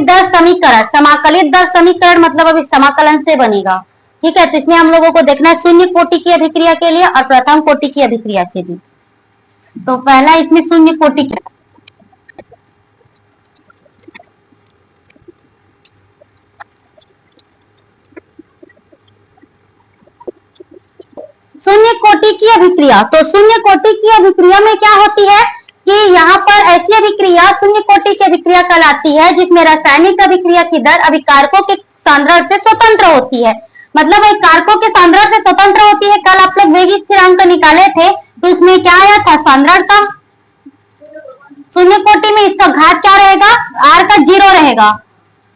दर समीकरण, समाकलित दर समीकरण मतलब अभी समाकलन से बनेगा। ठीक है, तो इसमें हम लोगों को देखना है शून्य कोटि की अभिक्रिया के लिए और प्रथम कोटि की अभिक्रिया के लिए। तो पहला इसमें शून्य कोटि की, शून्य कोटि की अभिक्रिया। तो शून्य कोटि की अभिक्रिया में क्या होती है कि यहाँ पर ऐसी अभिक्रिया शून्य कोटि की अभिक्रिया कहलाती है जिसमें रासायनिक अभिक्रिया की दर अभिकारकों के सांद्रण से स्वतंत्र होती है। मतलब एक कारकों के सांद्रण से स्वतंत्र होती है। कल आप लोग वेग स्थिरांक निकाले थे तो इसमें क्या आया था, सांद्रण का। शून्य कोटि में इसका घात क्या रहेगा, आर का 0 रहेगा।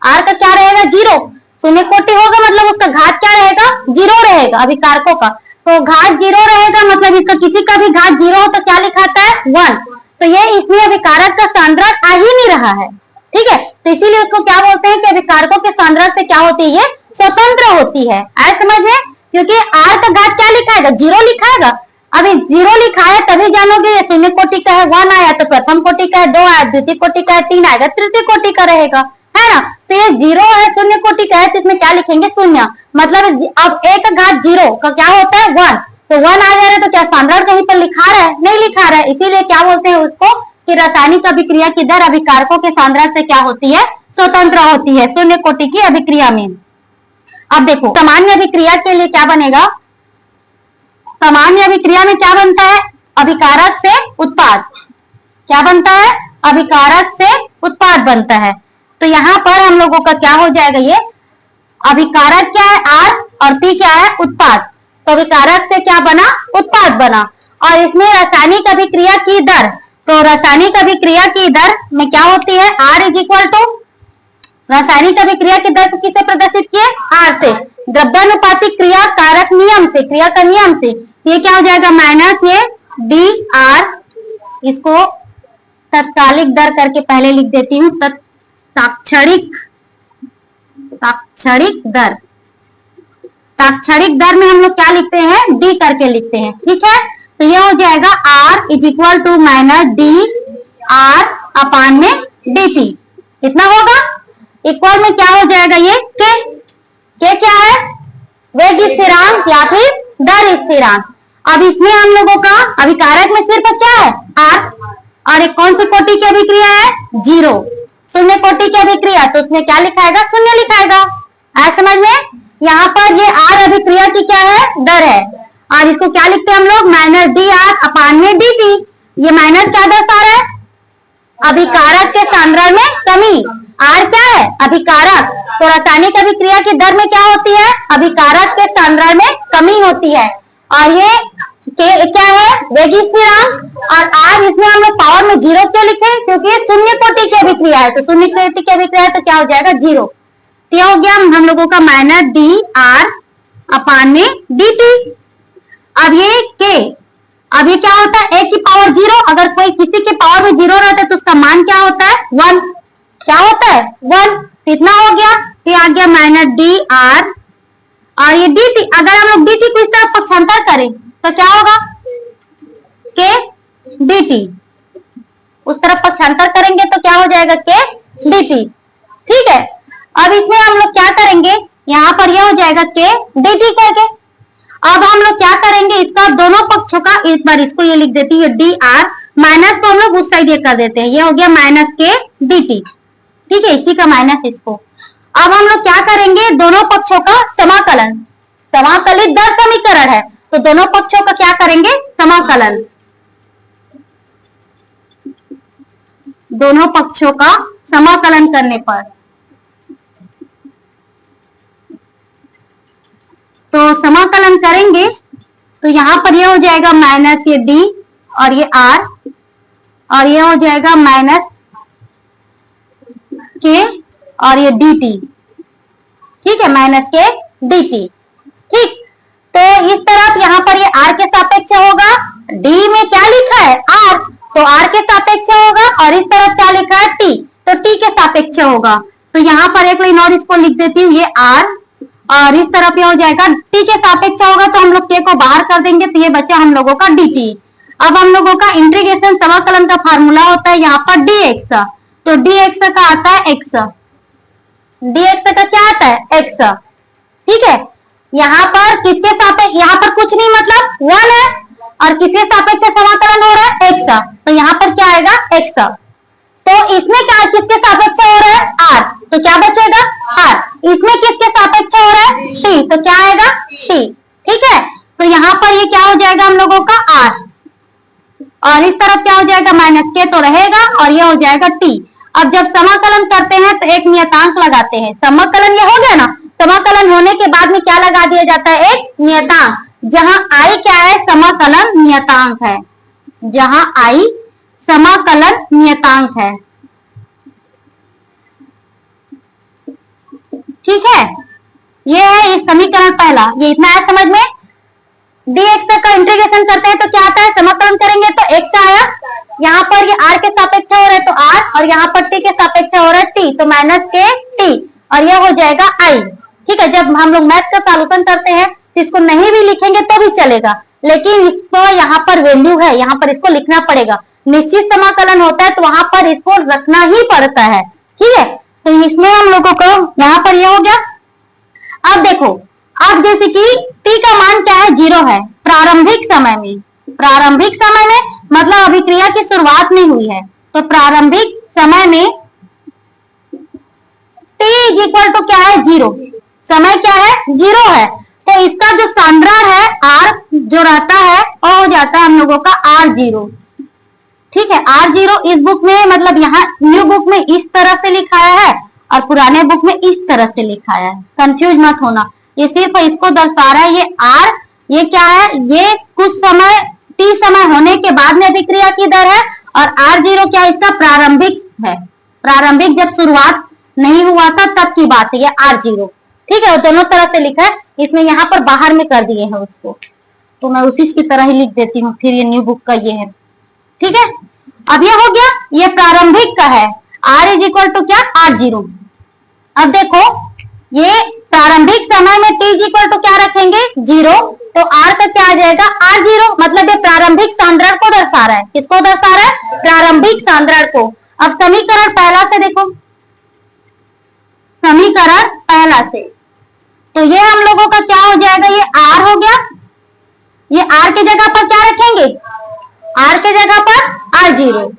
आर का क्या रहेगा, 0। शून्य कोटि होगा मतलब उसका घात क्या रहेगा, 0 रहेगा अभिकारकों का। तो घात 0 रहेगा मतलब इसका किसी का भी घात 0 हो तो क्या लिखाता है, 1। तो ये इसमें अभिकारक का सांद्रण आ ही नहीं रहा है। ठीक है, तो इसीलिए उसको क्या बोलते हैं कि अभिकारकों के सांद्रण से क्या होती है, ये स्वतंत्र होती है। आए समझ में, क्योंकि आर का घात क्या लिखाएगा, 0 लिखाएगा। अभी 0 लिखा है तभी जानोगे ये शून्य कोटि का है, 1 आया तो प्रथम कोटि का है, 2 आया द्वितीय कोटि का है, 3 आएगा तृतीय कोटि का रहेगा, है ना। तो ये 0 है, शून्य कोटि का है तो इसमें क्या लिखेंगे, शून्य। मतलब अब a का घात 0 का क्या होता है, 1। तो 1 आ जा रहा है तो क्या सांद्रण कहीं पर लिखा रहा है, नहीं लिखा रहा है। इसीलिए क्या बोलते हैं उसको कि रासायनिक अभिक्रिया की दर अभिकारकों के सांद्रण से क्या होती है, स्वतंत्र होती है शून्य कोटि की अभिक्रिया में। अब देखो सामान्य अभिक्रिया के लिए क्या बनेगा, सामान्य अभिक्रिया में क्या बनता है, अभिकारक से उत्पाद। क्या बनता है, अभिकारक से उत्पाद बनता है। तो यहाँ पर हम लोगों का क्या हो जाएगा, ये अभिकारक क्या है, आर, और पी क्या है, उत्पाद। तो अभिकारक से क्या बना, उत्पाद बना। और इसमें रासायनिक अभिक्रिया की दर, तो रासायनिक अभिक्रिया की दर में क्या होती है, आर इज इक्वल टू, रासायनिक अभिक्रिया की दर को किसे प्रदर्शित किए, आर से, द्रव्यानुपातिक क्रिया कारक नियम से, क्रिया का नियम से। ये क्या हो जाएगा, माइनस ये डी आर, इसको तत्कालिक दर करके पहले लिख देती हूँ, ताक्षणिक दर। ताक्षणिक दर में हम लोग क्या लिखते हैं, डी करके लिखते हैं। ठीक है, तो ये हो जाएगा R is equal to minus D R upon में डी टी। कितना होगा, इक्वल में क्या हो जाएगा, ये के क्या है, वेग स्थिरांक या फिर दर स्थिरांक। अब इसमें हम लोगों का अभिकारक में सिर्फ क्या है, आर, और एक कौन सी कोटि की अभिक्रिया है, 0, शून्य कोटि की अभिक्रिया। तो उसमें क्या लिखाएगा, शून्य लिखाएगा। आया समझ में, यहाँ पर ये आर अभिक्रिया की क्या है, दर है, और इसको क्या लिखते हैं हम लोग, माइनस डी आर अपान में डी टी। ये माइनस क्या दर्शा रहा है, अभिकारक के सांद्रण में कमी। आर क्या है, अभिकारक। तो रासायनिक अभिक्रिया की दर में क्या होती है, अभिकारक के सांद्रण में कमी होती है। और ये क्या है, वेग स्थिरांक। और आर इसमें हम लोग पावर में 0 क्यों लिखे, क्योंकि ये शून्य कोटि की अभिक्रिया है। तो शून्य कोटि की अभिक्रिया है तो क्या हो जाएगा, 0। तो हो गया हम लोगों का माइनस डी आर अपान में डी टी। अब ये के, अब ये क्या होता है, ए की पावर 0। अगर कोई किसी के पावर में 0 रहता है तो उसका मान क्या होता है, 1। क्या होता है, 1। कितना हो गया, ये आ गया माइनस डी आर, और ये डी टी। अगर हम लोग डी टी को इस तरफ पक्षांतर करें तो क्या होगा, के डी टी। उस तरफ पक्षांतर करेंगे तो क्या हो जाएगा, के डी टी। ठीक है, अब इसमें हम लोग क्या करेंगे, यहाँ पर यह हो जाएगा के डी टी करके। अब हम लोग क्या करेंगे, इसका दोनों पक्षों का, इस बार इसको ये लिख देती है डी आर, माइनस को हम लोग उस साइड ये कर देते हैं, ये हो गया माइनस के डी टी। ठीक है, इसी का माइनस इसको। अब हम लोग क्या करेंगे, दोनों पक्षों का समाकलन, समाकलित दर समीकरण है तो दोनों पक्षों का क्या करेंगे, समाकलन। दोनों पक्षों का समाकलन करने पर, तो समाकलन करेंगे तो यहां पर ये हो जाएगा माइनस ये डी और ये आर, और ये हो जाएगा माइनस के और ये डी टी। ठीक है, माइनस के डी टी। ठीक, तो इस तरफ यहाँ पर ये आर के सापेक्ष होगा, डी में क्या लिखा है, आर, तो आर के सापेक्ष होगा, और इस तरफ क्या लिखा है, टी, तो टी के सापेक्ष होगा। तो यहाँ पर एक लाइन और इसको लिख देती हूँ, ये आर, और इस तरफ ये हो जाएगा टी के सापेक्ष होगा, तो हम लोग के को बाहर कर देंगे तो ये बचा हम लोगों का डी टी। अब हम लोगों का इंटीग्रेशन समाकलन का फार्मूला होता है यहाँ पर dx, तो dx का आता है x, dx का क्या आता है x, ठीक है। यहाँ पर किसके सापेक्ष, यहाँ पर कुछ नहीं मतलब 1 है, और किसके सापेक्ष समाकलन हो रहा है x, तो यहाँ पर क्या आएगा x। तो इसमें क्या किसके सापेक्ष हो रहा है r, तो क्या बचेगा r। इसमें किसके सापेक्ष हो रहा है t, तो क्या आएगा t, ठीक है। तो यहाँ पर ये क्या हो जाएगा हम लोगों का r, और इस तरफ क्या हो जाएगा माइनस के तो रहेगा, और ये हो जाएगा t। अब जब समाकलन करते हैं तो एक नियतांक लगाते हैं। समाकलन ये हो गया ना, समाकलन होने के बाद में क्या लगा दिया जाता है, एक नियतांक, जहां i क्या है, समाकलन नियतांक है, जहां i समाकलन नियतांक है, ठीक है। ये है इस समीकरण पहला, ये इतना है समझ में। dx का इंटीग्रेशन करते हैं तो क्या आता है, समाकलन करेंगे तो x आया, यहाँ पर ये r के सापेक्ष हो रहा है तो r, और यहाँ पर t के सापेक्ष हो रहा है t, तो माइनस के t, और यह हो जाएगा i, ठीक है। जब हम लोग मैथ का सॉल्यूशन करते हैं तो इसको नहीं भी लिखेंगे तो भी चलेगा, लेकिन इसको यहाँ पर वैल्यू है, यहाँ पर इसको लिखना पड़ेगा। निश्चित समाकलन होता है तो वहां पर इसको रखना ही पड़ता है, ठीक है। तो इसमें हम लोगों को यहाँ पर ये हो गया। अब देखो, अब जैसे कि t का मान क्या है, 0 है प्रारंभिक समय में, प्रारंभिक समय में मतलब अभिक्रिया की शुरुआत नहीं हुई है, तो प्रारंभिक समय में t इज इक्वल टू क्या है 0, समय क्या है 0 है, तो इसका जो सांद्रण है r जो रहता है वो हो जाता है हम लोगों का r0, ठीक है। r0 इस बुक में मतलब यहाँ न्यू बुक में इस तरह से लिखाया है और पुराने बुक में इस तरह से लिखाया है, कंफ्यूज मत होना। ये सिर्फ इसको दर्शा रहा है, ये r ये क्या है, ये कुछ समय t समय होने के बाद में अभिक्रिया की दर है, और r0 क्या इसका प्रारंभिक है, प्रारंभिक जब शुरुआत नहीं हुआ था तब की बात है ये r0, ठीक है। वो दोनों तरह से लिखा है, इसमें यहाँ पर बाहर में कर दिए हैं उसको, तो मैं उसी की तरह ही लिख देती हूँ, फिर ये न्यू बुक का ये है, ठीक है। अब ये हो गया, ये प्रारंभिक का है, r इज इक्वल टू क्या r0। अब देखो ये प्रारंभिक समय में t इज इक्वल टू क्या रखेंगे 0, तो r का क्या आ जाएगा r0, मतलब ये प्रारंभिक सांद्रण को दर्शा रहा है, किसको दर्शा रहा है, प्रारंभिक सांद्रण को। अब समीकरण पहला से देखो, समीकरण पहला से, तो ये हम लोगों का क्या हो जाएगा, ये r हो गया, ये r के जगह पर क्या रखेंगे, r के जगह पर r0,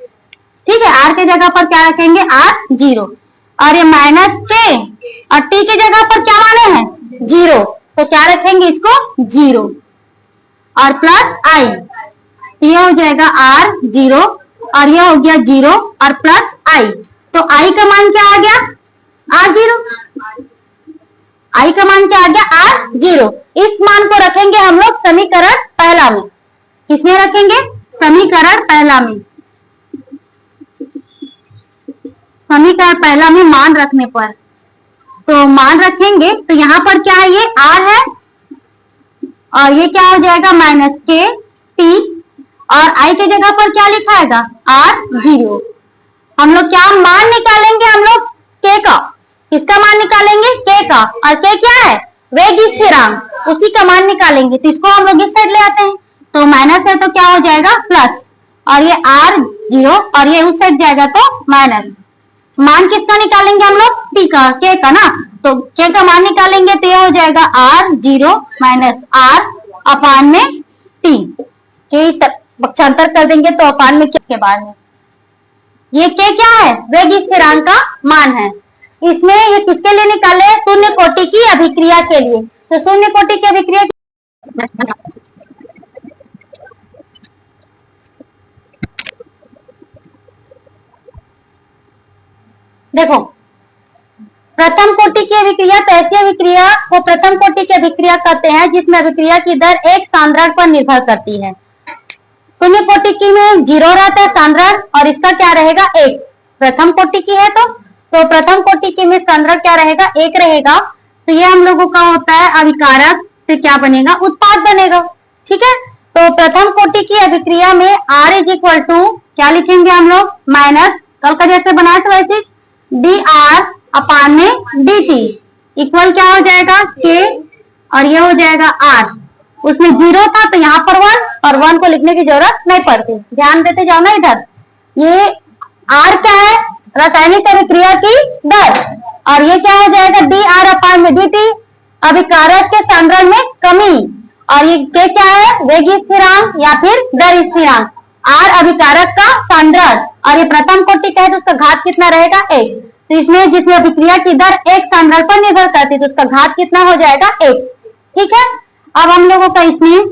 ठीक है। r के जगह पर क्या रखेंगे r0, और ये माइनस के, और t के जगह पर क्या माने हैं 0, तो क्या रखेंगे इसको 0, और प्लस i, ये हो जाएगा r0, और ये हो गया 0 और प्लस i, तो i का मान क्या आ गया r0, i का मान क्या आ गया r0। इस मान को रखेंगे हम लोग समीकरण पहला में, किसमें रखेंगे, समीकरण पहला में, समीकरण पहला में मान रखने पर, तो मान रखेंगे तो यहाँ पर क्या है, ये r है, और ये क्या हो जाएगा माइनस के t, और i के जगह पर क्या लिखाएगा r0। हम लोग क्या मान निकालेंगे, हम लोग k का, किसका मान निकालेंगे k का, और k क्या है वेग स्थिरांक, उसी का मान निकालेंगे, तो इसको हम लोग इस साइड ले आते हैं, तो माइनस है तो क्या हो जाएगा प्लस, और ये r0, और ये उस साइड जाएगा तो माइनस। मान किसका निकालेंगे हम लोग, t का, k का ना, तो k का मान निकालेंगे तो ये हो जाएगा r0 माइनस r अपान में t, के पक्षांतर कर देंगे तो अपान में किसके बाद में, ये k क्या है वेग स्थिरांक का मान है। इसमें ये किसके लिए निकाले हैं, शून्य कोटि की अभिक्रिया के लिए, तो शून्य कोटि की अभिक्रिया देखो, प्रथम कोटि की अभिक्रिया तो ऐसी अभिक्रिया को प्रथम कोटि की अभिक्रिया कहते हैं जिसमें अभिक्रिया की दर एक सांद्रण पर निर्भर करती है। शून्य कोटि की में 0 रहता है सांद्रण, और इसका क्या रहेगा 1, प्रथम कोटि की है तो प्रथम कोटि की में सांद्रण क्या रहेगा 1 रहेगा, तो ये हम लोगों का होता है अभिकारक से क्या बनेगा उत्पाद बनेगा, ठीक है। तो प्रथम कोटि की अभिक्रिया में r इज इक्वल टू क्या लिखेंगे हम लोग माइनस, कल का जैसे बनाया था वैसे dr अपान में dt इक्वल क्या हो जाएगा k, और ये हो जाएगा r, उसमें 0 था तो यहाँ पर 1, और 1 को लिखने की जरूरत नहीं पड़ती, ध्यान देते जाओ ना इधर। ये r क्या है, रासायनिक अभिक्रिया की दर, और ये क्या हो जाएगा डी आर अपान में डी टी, अभिकारक के सांद्रण में कमी। और ये क्या है वेग स्थिरांक या फिर दर स्थिरांक, आर अभिकारक का सांद्रण और ये प्रथम कोटि का है तो उसका घात कितना रहेगा 1। तो इसमें जिसमें अभिक्रिया की दर एक सांद्रण पर निर्भर करती है तो उसका घात कितना हो जाएगा 1। ठीक है, अब हम लोगों का इसमें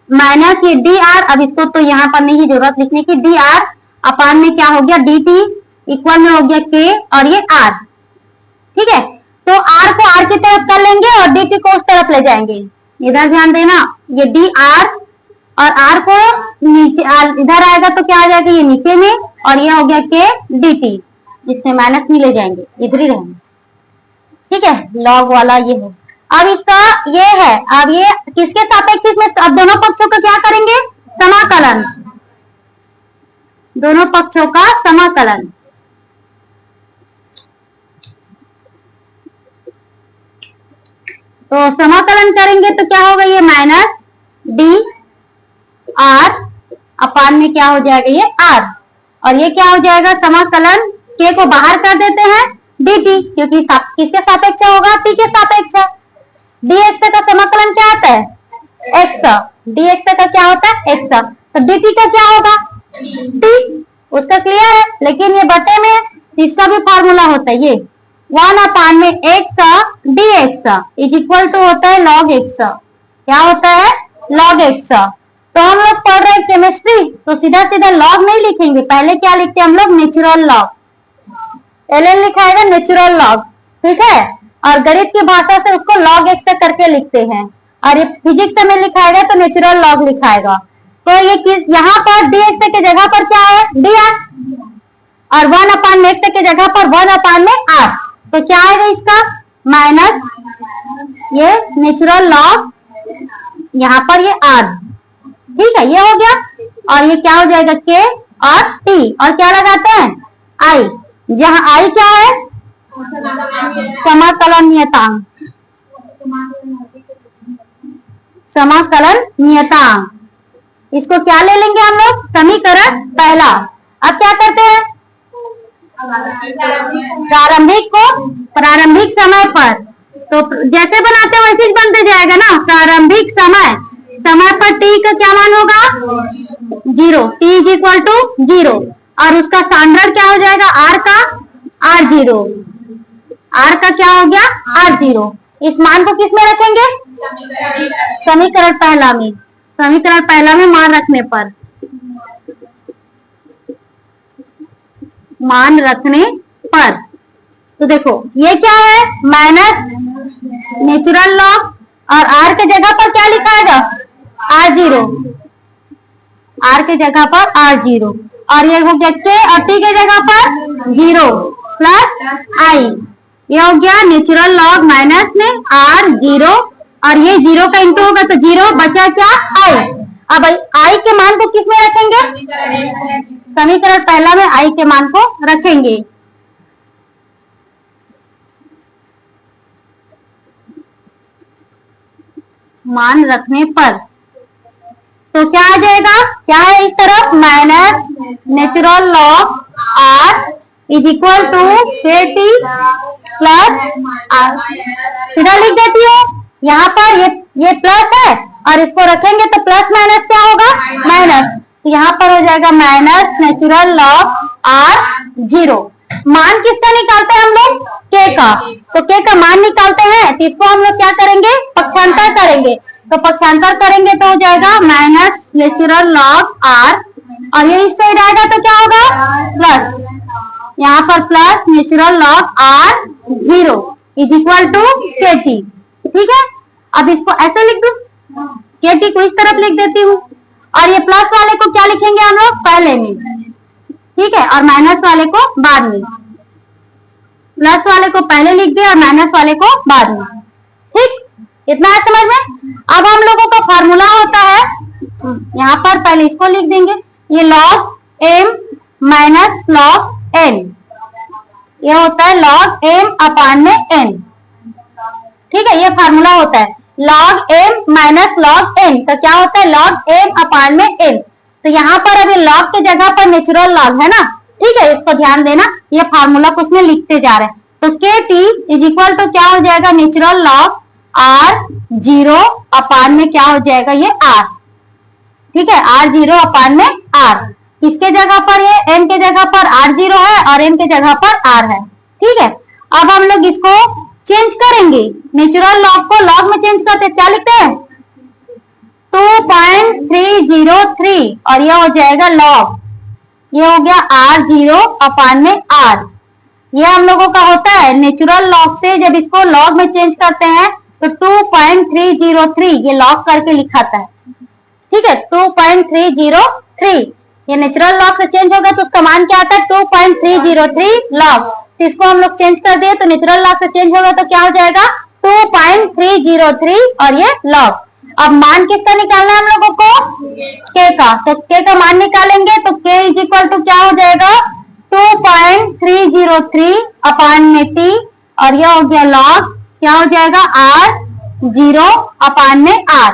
माइनस ये डी आर, अब इसको तो यहाँ पर नहीं जरूरत लिखने की, डी आर अपान में क्या हो गया डी टी इक्वल में हो गया के और ये आर। ठीक है, तो आर को आर की तरफ कर लेंगे और डी टी को उस तरफ ले जाएंगे। इधर ध्यान देना, ये डी आर और आर को नीचे इधर आएगा तो क्या आ जाएगा ये नीचे में, और ये हो गया के डी टी, इसमें माइनस नहीं ले जाएंगे, इधर ही रहेंगे। ठीक है, लॉग वाला ये है। अब इसका ये है, अब ये किसके सापेक्ष इसमें, अब दोनों पक्षों का क्या करेंगे समाकलन, दोनों पक्षों का समाकलन। तो समाकलन करेंगे तो क्या होगा ये माइनस डी आर अपान में क्या हो जाएगा ये आर, और ये क्या हो जाएगा समाकलन के को बाहर कर देते हैं डी टी, क्योंकि किसके सापेक्ष होगा टी के सापेक्ष। डी एक्स का समाकलन क्या आता है एक्स, डी एक्स का क्या होता है एक्स, तो डी टी का क्या होगा टी, उसका क्लियर है। लेकिन ये बटे में इसका भी फॉर्मूला होता है ये 1 अपान में x d x is equal to होता है लॉग एक्स, क्या होता है लॉग एक्स। तो हम लोग पढ़ रहे हैं केमिस्ट्री तो सीधा सीधा लॉग नहीं लिखेंगे, पहले क्या लिखते हैं हम लोग नेचुरल लॉग, एल लिखाएगा नेचुरल लॉग। ठीक है, और गणित की भाषा से उसको लॉग एक्स करके लिखते हैं, और ये फिजिक्स में लिखाएगा तो नेचुरल लॉग लिखाएगा। तो ये यहाँ पर डी एक्स के जगह पर क्या है डी आर, और 1 अपान में एक्स के जगह पर 1 अपान में आर, तो क्या आएगा इसका माइनस ये नेचुरल लॉग यहाँ पर ये आर। ठीक है, ये हो गया, और ये क्या हो जाएगा के और टी, और क्या लगाते हैं आई, जहां आई क्या है समाकलन नियतांक, समाकलन नियतांक, इसको क्या ले लेंगे हम लोग समीकरण पहला। अब क्या करते हैं प्रारंभिक को प्रारंभिक समय पर, तो जैसे बनाते हैं वैसे ही बनते जाएगा ना। प्रारंभिक समय, समय पर टी का क्या मान होगा 0, टी इज इक्वल टू 0, और उसका सांद्रण क्या हो जाएगा आर का R0, आर का क्या हो गया R0। इस मान को किस में रखेंगे समीकरण पहला में, समीकरण पहला में मान रखने पर, मान रखने पर, तो देखो ये क्या है माइनस नेचुरल लॉग, और आर के जगह पर क्या लिखाएगा R0, आर के जगह पर R0, और ये हो गया के और टी के जगह पर 0 प्लस आई, ये हो गया नेचुरल लॉग माइनस में R0, और ये 0 का इंटू होगा तो 0 बचा क्या आई। अब आई के मान को किस में रखेंगे समीकरण पहला में आई के मान को रखेंगे। मान रखने पर तो क्या आ जाएगा, क्या है इस तरफ minus natural log r is equal to k t plus r, सीधा लिख देती हूँ। यहाँ पर ये प्लस है और इसको रखेंगे तो प्लस माइनस क्या होगा माइनस, तो यहाँ पर हो जाएगा माइनस नेचुरल लॉग R0। मान किसका निकालते हैं हम लोग के का, तो के का मान निकालते हैं तो इसको हम लोग क्या करेंगे पक्षांतर करेंगे, तो पक्षांतर करेंगे तो हो जाएगा माइनस नेचुरल लॉग R, और ये इस साइड आएगा तो क्या होगा प्लस, यहाँ पर plus natural log R0 is equal to k t. ठीक है, अब इसको ऐसे लिख दूं, के टी को इस तरफ लिख देती हूँ, और ये प्लस वाले को क्या लिखेंगे हम लोग पहले में, ठीक है, और माइनस वाले को बाद में, प्लस वाले को पहले लिख दिया और माइनस वाले को बाद में। ठीक, इतना है समझ में। अब हम लोगों का फॉर्मूला होता है, यहाँ पर पहले इसको लिख देंगे, ये log m minus log n, ये होता है log m अपान में n। ठीक है, ये फार्मूला होता है log m minus log n, तो क्या होता है log m अपान में n। तो यहाँ पर अभी log के जगह पर नेचुरल log है ना, ठीक है, इसको ध्यान देना, ये फार्मूला को उसमें लिखते जा रहे हैं। तो के टी इज इक्वल टू क्या हो जाएगा, नेचुरल लॉग आर जीरो अपान में क्या हो जाएगा ये आर। ठीक है, आर जीरो अपान में आर, किसके जगह पर है, एन के जगह पर आर जीरो है और एन के जगह पर आर है। ठीक है, अब हम लोग इसको चेंज करेंगे, नेचुरल लॉग को लॉग में चेंज करते, क्या लिखते हैं 2.303 और यह हो जाएगा लॉग, ये हो गया आर जीरो अपान में आर। ये हम लोगों का होता है नेचुरल लॉग से जब इसको लॉग में चेंज करते हैं तो 2.303 ये लॉग करके लिखाता है। ठीक है, 2.303 ये नेचुरल लॉग से चेंज होगा तो उसका मान क्या आता है 2.303 लॉग। तो इसको हम लोग चेंज कर दिए तो नेचुरल लॉग से चेंज होगा तो क्या हो जाएगा 2.303 और ये लॉग। अब मान किसका निकालना है हम लोगों को, के का, तो के का मान निकालेंगे तो के इज इक्वल टू क्या हो जाएगा 2.303 अपान में टी और यह हो गया लॉग क्या हो जाएगा आर जीरो अपान में आर।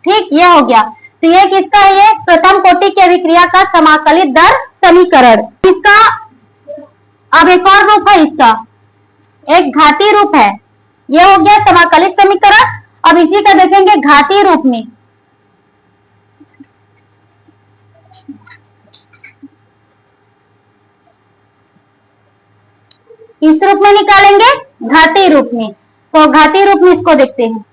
ठीक, ये हो गया। तो ये किसका है, ये प्रथम कोटि की अभिक्रिया का समाकलित दर समीकरण। इसका अब एक और रूप है, इसका एक घातीय रूप है। ये हो गया समाकलित समीकरण। अब इसी का देखेंगे घातीय रूप में। इस रूप में निकालेंगे घातीय रूप में, तो घातीय रूप में इसको देखते हैं।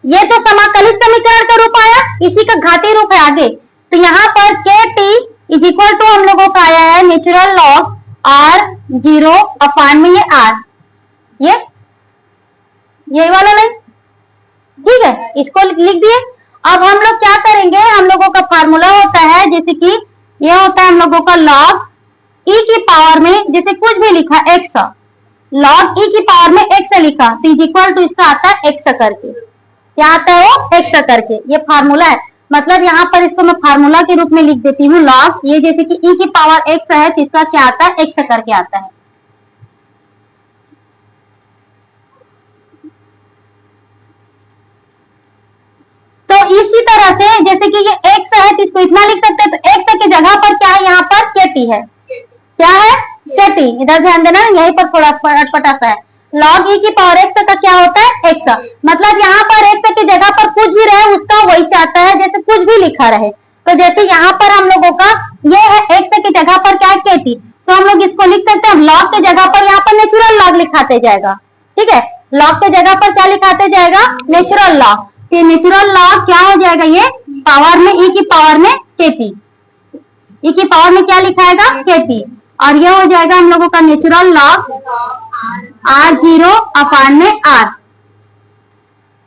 ये तो समाकलित समीकरण का रूप आया, इसी का घातीय रूप है आगे। तो यहाँ पर के टी इज इक्वल टू हम लोगों का आया है नेचुरल लॉग आर जीरो अपान में ये आर, ये वाला लाइन। ठीक है, इसको लिख दिए। अब हम लोग क्या करेंगे, हम लोगों का फार्मूला होता है जैसे कि ये होता है हम लोगों का लॉग ई की पावर में जैसे कुछ भी लिखा एक्स, लॉग ई की पावर में एक्स लिखा तो इज इक्वल टू इसका आता है एक्स करके, क्या आता है वो एक्स करके, ये फार्मूला है। मतलब यहाँ पर इसको मैं फार्मूला के रूप में लिख देती हूँ लॉग, ये जैसे कि ई की पावर एक्स है तो इसका क्या आता है एक्स करके आता है। तो इसी तरह से जैसे कि ये x है तो इसको इतना लिख सकते हैं, तो x की जगह पर क्या है यहाँ पर kt है, क्या है kt, इधर ध्यान देना, यहीं पर थोड़ा अटपटा सा है। लॉग ई की पावर x का क्या होता है x, मतलब यहाँ पर x की जगह पर कुछ भी रहे उसका वही चाहता है जैसे कुछ भी लिखा रहे। तो जैसे यहाँ पर हम लोगों का ये है x की जगह पर क्या है kt, तो हम लोग इसको लिख सकते हैं लॉग की जगह पर यहाँ पर नेचुरल लॉग लिखाते जाएगा। ठीक है, लॉग की जगह पर क्या लिखाते जाएगा नेचुरल लॉग, नेचुरल लॉग क्या हो जाएगा ये पावर में ई की पावर में केटी, ई की पावर में क्या लिखाएगा केटी और ये हो जाएगा हम लोगों का नेचुरल लॉग आर जीरो अपान में आर।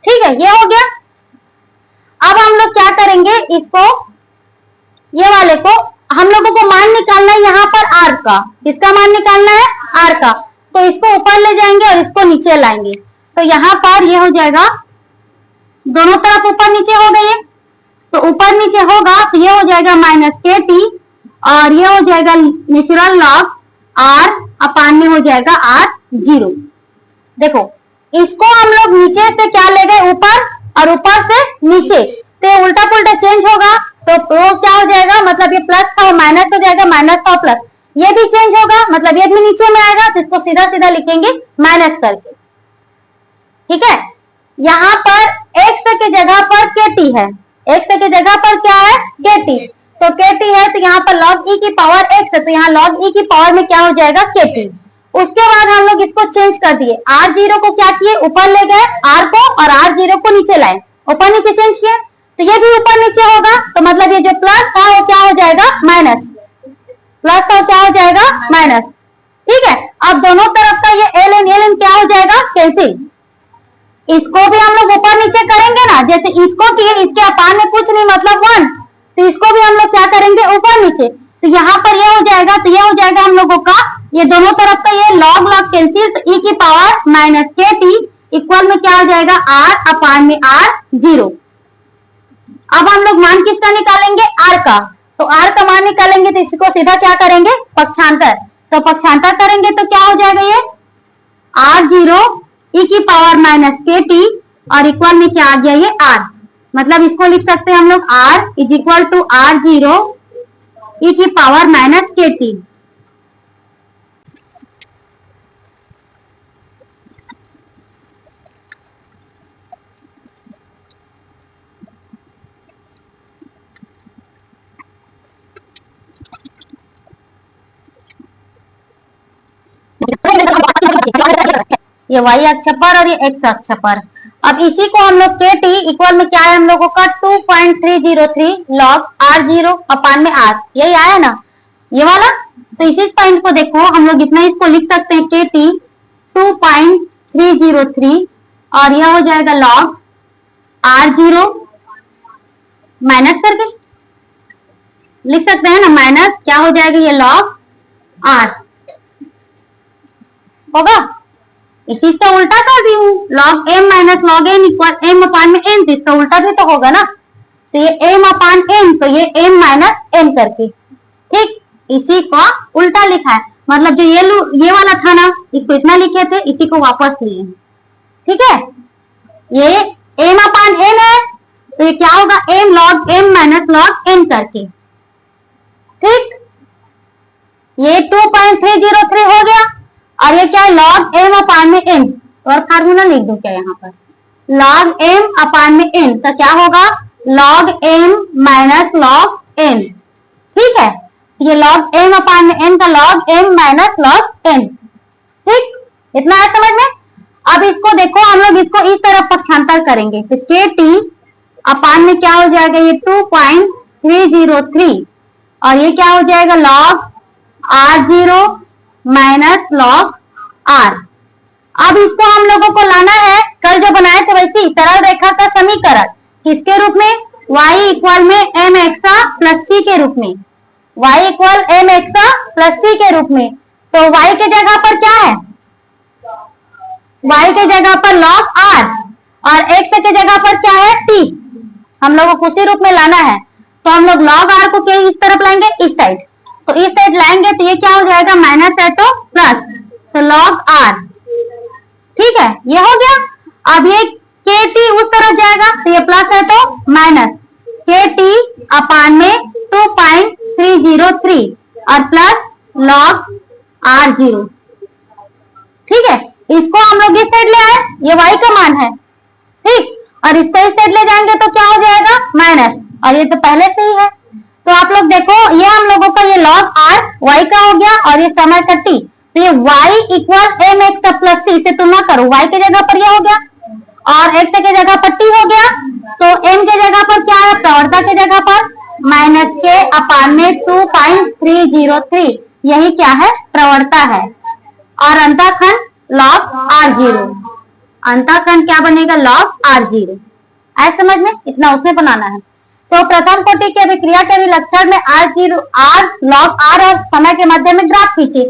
ठीक है, ये हो गया। अब हम लोग क्या करेंगे, इसको ये वाले को हम लोगों को मान निकालना है यहाँ पर आर का, किसका मान निकालना है आर का, तो इसको ऊपर ले जाएंगे और इसको नीचे लाएंगे। तो यहाँ पर ये हो जाएगा दोनों तरफ ऊपर नीचे हो गए, तो ऊपर नीचे होगा तो ये हो जाएगा माइनस के टी और ये हो जाएगा नेचुरल लॉग आर अपान में हो जाएगा आर जीरो। देखो इसको हम लोग नीचे से क्या ले गए ऊपर और ऊपर से नीचे, तो उल्टा पुल्टा चेंज होगा तो वो क्या हो जाएगा, मतलब ये प्लस था वो माइनस हो जाएगा, माइनस था प्लस, ये भी चेंज होगा मतलब ये भी नीचे में आएगा तो इसको सीधा सीधा लिखेंगे माइनस करके। ठीक है, यहाँ पर x की जगह पर kt है, x की जगह पर क्या है kt, तो kt है तो यहाँ पर log e की पावर x है तो यहाँ log e की पावर में क्या हो जाएगा kt। उसके बाद हम लोग इसको चेंज कर दिए, r जीरो को क्या किए ऊपर ले गए r को और r जीरो को नीचे लाए, ऊपर नीचे चेंज किए तो ये भी ऊपर नीचे होगा, तो मतलब ये जो प्लस था वो क्या हो जाएगा माइनस, प्लस था क्या हो जाएगा माइनस। ठीक है, अब दोनों तरफ का ये ln क्या हो जाएगा कैंसिल, इसको भी हम लोग ऊपर नीचे करेंगे ना, जैसे इसको किए इसके अपान में कुछ नहीं मतलब 1, तो इसको भी हम लोग क्या करेंगे ऊपर नीचे, तो यहाँ पर ये हो जाएगा, तो ये हो जाएगा हम लोगों का ये दोनों तरफ का ये लॉग लॉग कैंसिल, तो e की power minus k T equal में क्या हो जाएगा r अपान में r जीरो। अब हम लोग मान किसका निकालेंगे r का, तो r का मान निकालेंगे तो इसको सीधा क्या करेंगे पक्षांतर, तो पक्षांतर करेंगे तो क्या हो जाएगा ये r जीरो e की पावर माइनस के टी और इक्वल में क्या आ गया ये r, मतलब इसको लिख सकते हैं हम लोग r is equal to r zero e की पावर माइनस के टी। ये y अक्ष पर और ये x अक्ष पर। अब इसी को हम लोग के टी इक्वल में क्या है हम लोगों का 2.303 log r0 अपान में r, यही आया ना ये वाला। तो इसी पॉइंट को देखो हम लोग इतना इसको लिख सकते हैं के टी 2.303 और यह हो जाएगा log r0 माइनस करके लिख सकते हैं ना, माइनस क्या हो जाएगा ये log r होगा। इस चीज का उल्टा कर दी हूँ, log m minus log n equal m अपान में n, तो इसका उल्टा भी तो होगा ना। तो ये m अपान n, तो ये m माइनस n करके, ठीक इसी का उल्टा लिखा है। मतलब जो ये वाला था ना इसको इतना लिखे थे, इसी को वापस लिए, ठीक है। ये m अपान n है तो ये क्या होगा m log m minus log n करके, ठीक। ये 2.303 हो गया और ये क्या है log m अपान में n, और फार्मूला लिख दो क्या यहाँ पर, log m अपान में n, तो क्या होगा log m minus log n, ठीक है। ये log m अपान में n का log m minus log n, ठीक इतना है समझ में। अब इसको देखो हम लोग इसको इस तरफ पक्षांतर करेंगे तो के टी अपान में क्या हो जाएगा ये 2.303 और ये क्या हो जाएगा log r0 minus log r। अब इसको हम लोगों को लाना है कल जो बनाए थे वैसी सरल रेखा का समीकरण, किसके रूप में y इक्वल में m एक्सा प्लस c के रूप में, y equal m x plus c के रूप में। तो y के जगह पर क्या है, y के जगह पर log r और x के जगह पर क्या है t, हम लोगों को उसी रूप में लाना है। तो हम लोग log r को इस तरफ लाएंगे इस साइड, तो इस साइड लाएंगे तो ये क्या हो जाएगा माइनस है तो प्लस, तो log r, ठीक है ये हो गया। अब ये के टी उस तरफ जाएगा तो ये प्लस है तो माइनस, के टी अपान में 2.303 और प्लस log r0, ठीक है। इसको हम लोग इस साइड ले आए, ये y का मान है, ठीक, और इसको इस साइड ले जाएंगे तो क्या हो जाएगा माइनस, और ये तो पहले से ही है। तो आप लोग देखो ये हम लोगों का ये log r y का हो गया और ये समय का t, तो ये y equal m x plus c से तुलना करो, y के जगह पर ये हो गया और x के जगह पर t हो गया, तो m के जगह पर क्या है प्रवणता के जगह पर माइनस के अपान में 2.303, यही क्या है प्रवणता है। और अंतःखंड log r0, अंतःखंड क्या बनेगा log r0, ऐसे समझ में इतना उसमें बनाना है। तो प्रथम कोटि की अभिक्रिया के विलक्षण में r0 r log r और समय के मध्य में ग्राफ खींचे।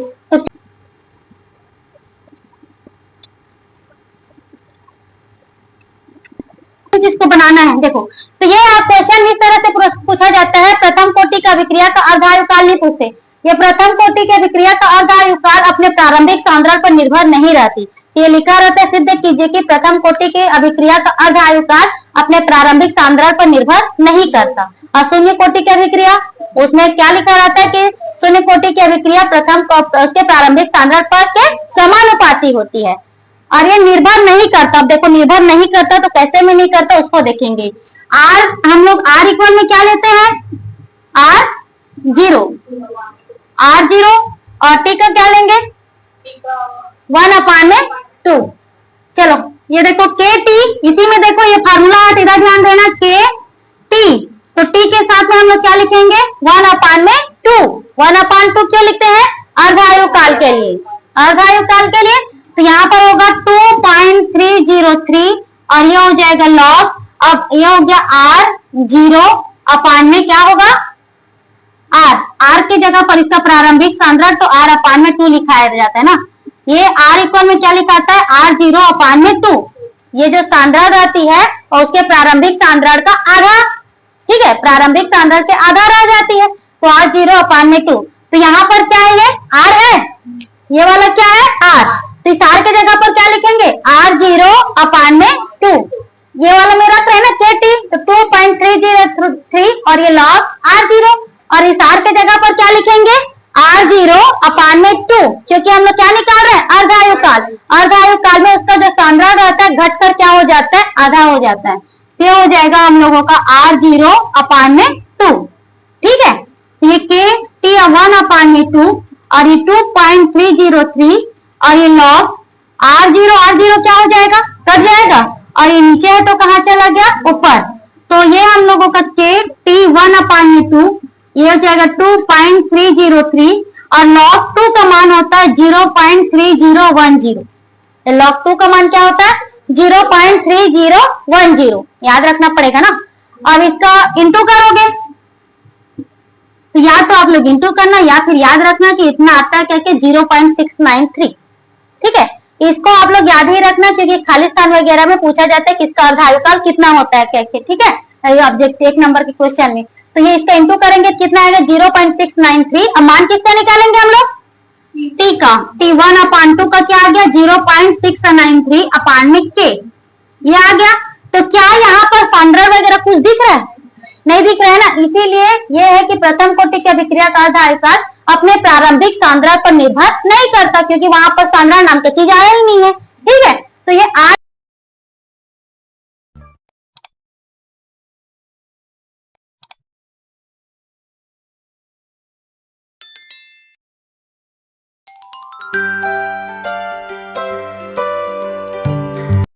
तो जिसको बनाना है देखो, तो ये क्वेश्चन इस तरह से पूछा जाता है, प्रथम कोटि का अभिक्रिया का अर्धायुकाल नहीं पूछते। ये प्रथम कोटि की अभिक्रिया का अर्धायुकाल अपने प्रारंभिक सांद्रण पर निर्भर नहीं रहती। ये लिखा रहता है सिद्ध कीजिए कि प्रथम कोटि की अभिक्रिया का अर्धायुकाल अपने प्रारंभिक सांद्रण पर निर्भर नहीं करता। और शून्य कोटि की अभिक्रिया उसमें क्या लिखा रहता है कि शून्य कोटि की अभिक्रिया प्रथम उसके प्रारंभिक सांद्रण पर के समानुपाती होती है और ये निर्भर नहीं करता। अब देखो निर्भर नहीं करता तो कैसे में नहीं करता उसको देखेंगे। आर हम लोग आर इक्वल में क्या लेते हैं r0 और टी का क्या लेंगे 1/2। चलो ये देखो के टी, इसी में देखो ये फार्मूला है, इधर ध्यान देना के टी, तो टी के साथ में हम लोग क्या लिखेंगे 1/2। 1/2 क्यों लिखते हैं अर्धायुकाल के लिए, अर्धायुकाल के लिए। तो यहाँ पर होगा 2.303 और ये हो जाएगा log, अब ये हो गया r0 अपान में क्या होगा r के जगह पर इसका प्रारंभिक सांद्रण तो r अपान में 2 लिखाया जाता है ना। ये r इक्वल में क्या लिखाता है r0 अपान में 2, ये जो सांद्रण रहती है और उसके प्रारंभिक सांद्रण का आधा, ठीक है, प्रारंभिक सांद्रण के आधा रह जाती है, तो r0 अपान में 2। तो यहाँ पर क्या है ये r है, ये वाला क्या है r, तो इस r के जगह पर क्या लिखेंगे r0 अपान में 2, ये वाला में रख रहे हैं ना kt, तो 2.303 और ये log r0 और इस r के जगह पर क्या लिखेंगे r0 अपान में 2, क्योंकि हम लोग क्या निकाल रहे हैं अर्धायुकाल। अर्धायुकाल में उसका जो सांद्रण रहता है घटकर क्या हो जाता है आधा हो जाता है, ये हो जाएगा हम लोगों का r0 अपान में 2, ठीक है। ये k t 1/2 और ये 2.303 और ये log R0 क्या हो जाएगा, कट जाएगा, और ये नीचे है तो कहाँ चला गया, ऊपर। तो ये हम लोगों का K T1/2 ये हो जाएगा 2.303, और log 2 का मान होता है 0.3010। log 2 का मान क्या होता है, 0.3010, याद रखना पड़ेगा ना। अब इसका इंटू करोगे तो या तो आप लोग इंटू करना या फिर याद रखना कि इतना आता है क्या, 0.693। ठीक है, इसको आप लोग याद ही रखना क्योंकि खाली स्थान वगैरह में पूछा जाता है कि इसका अर्धायुकाल कितना होता है कैसे। ठीक है, ऑब्जेक्ट 1 नंबर के क्वेश्चन में। तो ये इसका इंटू करेंगे कितना आएगा, 0.693। अब मान किसका निकालेंगे हम लोग, टी का। T1/2 का क्या आ गया, 0.693/K, ये आ गया। तो क्या यहाँ पर सांद्रण वगैरह कुछ दिख रहा है, नहीं दिख रहा है ना। इसीलिए ये है कि प्रथम कोटि की अभिक्रिया का अर्धायुकाल अपने प्रारंभिक सांद्रण पर निर्भर नहीं करता, क्योंकि वहां पर सांद्रण नाम की चीज आया ही नहीं है। ठीक है, तो ये